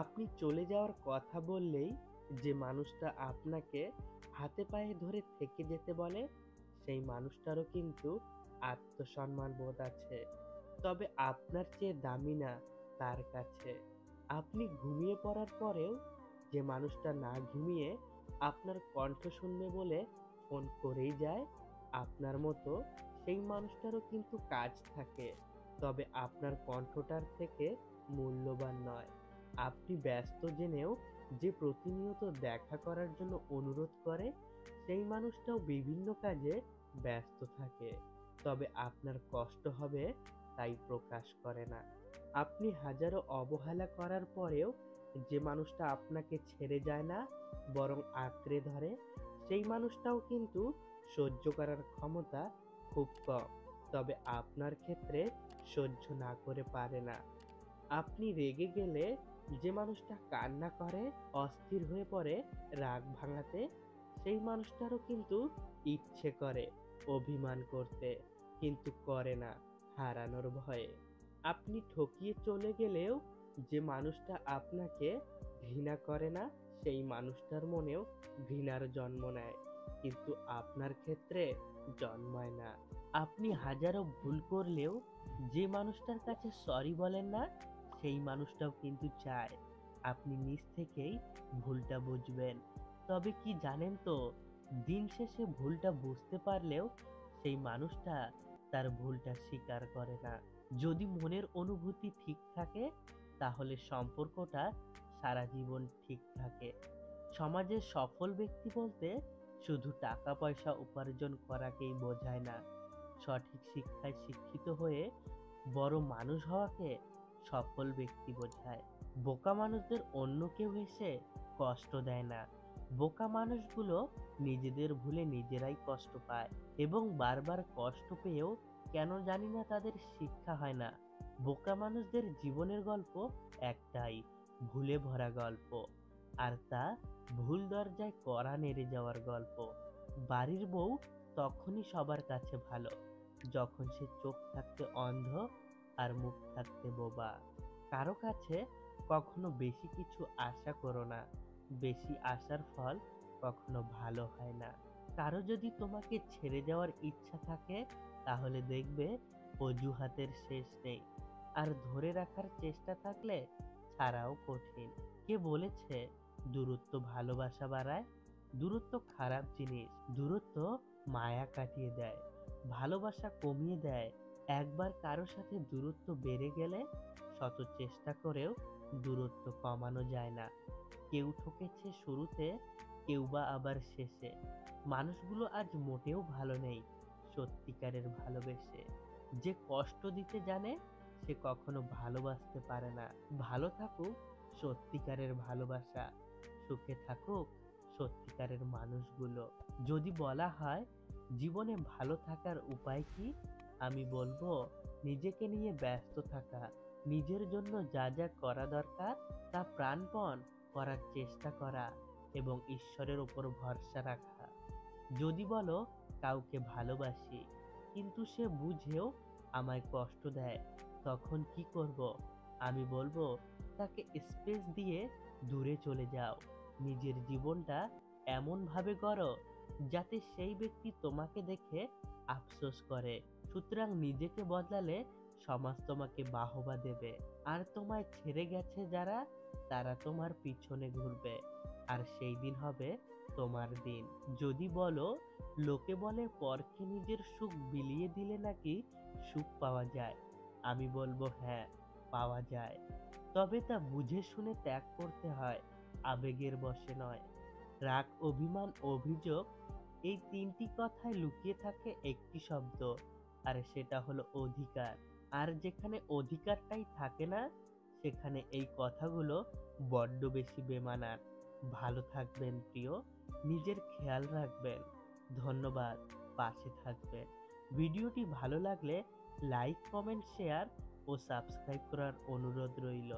আপনি চলে যাওয়ার কথা বললেই যে মানুষটা আপনাকে হাতে পায়ে ধরে থেকে যেতে বলে, সেই মানুষটারও কিন্তু আত্মসম্মান বোধ আছে। তবে আপনার চেয়ে দামি না তার কাছে। আপনি ঘুমিয়ে পড়ার পরেও যে মানুষটা না ঘুমিয়ে আপনার কণ্ঠ শুনবে বলে ফোন করেই যায়, আপনার মতো সেই মানুষটারও কিন্তু কাজ থাকে। তবে আপনার কণ্ঠটার থেকে মূল্যবান নয়। আপনি ব্যস্ত জেনেও যে প্রতিনিয়ত দেখা করার জন্য অনুরোধ করে, সেই মানুষটাও বিভিন্ন কাজে ব্যস্ত থাকে। তবে আপনার কষ্ট হবে তাই প্রকাশ করে না। আপনি হাজারো অবহেলা করার পরেও যে মানুষটা আপনাকে ছেড়ে যায় না, বরং আঁকড়ে ধরে, সেই মানুষটাও কিন্তু সহ্য করার ক্ষমতা খুব কম। তবে আপনার ক্ষেত্রে সহ্য না করে পারে না। আপনি রেগে গেলে যে মানুষটা কান্না করে, অস্থির হয়ে পড়ে রাগ ভাঙাতে, সেই মানুষটারও কিন্তু ইচ্ছে করে অভিমান করতে, কিন্তু করে না হারানোর ভয়ে। আপনি ঠকিয়ে চলে গেলেও যে মানুষটা আপনাকে ঘৃণা করে না, সেই মানুষটার মনেও ঘৃণার জন্ম নেয়, কিন্তু আপনার ক্ষেত্রে জন্মায় না। আপনি হাজারো ভুল করলেও যে মানুষটার কাছে সরি বলেন না, সেই মানুষটাও কিন্তু চায় আপনি নিজ থেকেই ভুলটা বুঝবেন। তবে কি জানেন তো, দিন শেষে ভুলটা বুঝতে পারলেও সেই মানুষটা তার ভুলটা স্বীকার করে না। যদি মনের অনুভূতি ঠিক থাকে, তাহলে সম্পর্কটা সারা জীবন ঠিক থাকে। সমাজের সফল ব্যক্তি বলতে শুধু টাকা পয়সা উপার্জন করাকেই বোঝায় না। সঠিক শিক্ষায় শিক্ষিত হয়ে বড় মানুষ হওয়াকে সফল ব্যক্তি বোঝায়। বোকা মানুষদের অন্য কেউ এসে কষ্ট দেয় না। বোকা মানুষগুলো নিজেদের ভুলে নিজেরাই কষ্ট পায়, এবং বারবার কষ্ট পেয়েও কেন জানি না তাদের শিক্ষা হয় না। বোকা মানুষদের জীবনের গল্প একটাই, ভুলে ভরা গল্প। আর তা ভুল দরজায় কড়া নেড়ে যাওয়ার গল্প। বাড়ির বউ তখনই সবার কাছে ভালো, যখন সে চোখ থাকতে অন্ধ আর মুখ থাকতে বোবা। কারো কাছে কখনো বেশি কিছু আশা করো না। বেশি আশার ফল কখনো ভালো হয় না। কারো যদি তোমাকে ছেড়ে যাওয়ার ইচ্ছা থাকে, তাহলে দেখবে অজুহাতের শেষ নেই। আর ধরে রাখার চেষ্টা থাকলে ছাড়াও কঠিন। কে বলেছে দূরত্ব ভালোবাসা বাড়ায়? দূরত্ব খারাপ জিনিস। দূরত্ব মায়া কাটিয়ে দেয়, ভালোবাসা কমিয়ে দেয়। একবার কারো সাথে দূরত্ব বেড়ে গেলে শত চেষ্টা করেও দূরত্ব কমানো যায় না। কেউ ঠকেছে শুরুতে, কেউ বা আবার শেষে। মানুষগুলো আজ মোটেও ভালো নেই সত্যিকারের ভালোবেসে। যে কষ্ট দিতে জানে, সে কখনো ভালোবাসতে পারে না। ভালো থাকুক সত্যিকারের ভালোবাসা, সুখে থাকুক সত্যিকারের মানুষগুলো। যদি বলা হয় জীবনে ভালো থাকার উপায় কি, আমি বলবো নিজেকে নিয়ে ব্যস্ত থাকা, নিজের জন্য যা যা করা দরকার তা প্রাণপণ করার চেষ্টা করা, এবং ঈশ্বরের উপর ভরসা রাখা। যদি বলো কাউকে ভালোবাসি, কিন্তু সে বুঝেও আমায় কষ্ট দেয়, তখন কি করব? আমি বলবো তাকে স্পেস দিয়ে দূরে চলে যাও। নিজের জীবনটা এমন ভাবে গড়ো যাতে সেই ব্যক্তি তোমাকে দেখে আফসোস করে। সুতরাং নিজেকে বদলালে সমাজ তোমাকে বাহবা দেবে, আর তোমায় ছেড়ে গেছে যারা, তারা তোমার পিছনে ঘুরবে, আর সেই দিন হবে তোমার দিন। যদি বলো লোকে বলে পরকে নিজের সুখ বিলিয়ে দিলে নাকি সুখ পাওয়া যায়, আমি বলবো হ্যাঁ, পাওয়া যায়। তবে তা বুঝে শুনে ত্যাগ করতে হয়, আবেগের বশে নয়। রাগ, অভিমান, অভিযোগ, এই তিনটি কথায় লুকিয়ে থাকে একটি শব্দ, আর সেটা হলো অধিকার। আর যেখানে অধিকারটাই থাকে না, সেখানে এই কথাগুলো বড্ড বেশি বেমানান। ভালো থাকবেন প্রিয়, নিজের খেয়াল রাখবেন। ধন্যবাদ, পাশে থাকবেন। ভিডিওটি ভালো লাগলে লাইক, কমেন্ট, শেয়ার ও সাবস্ক্রাইব করার অনুরোধ রইল।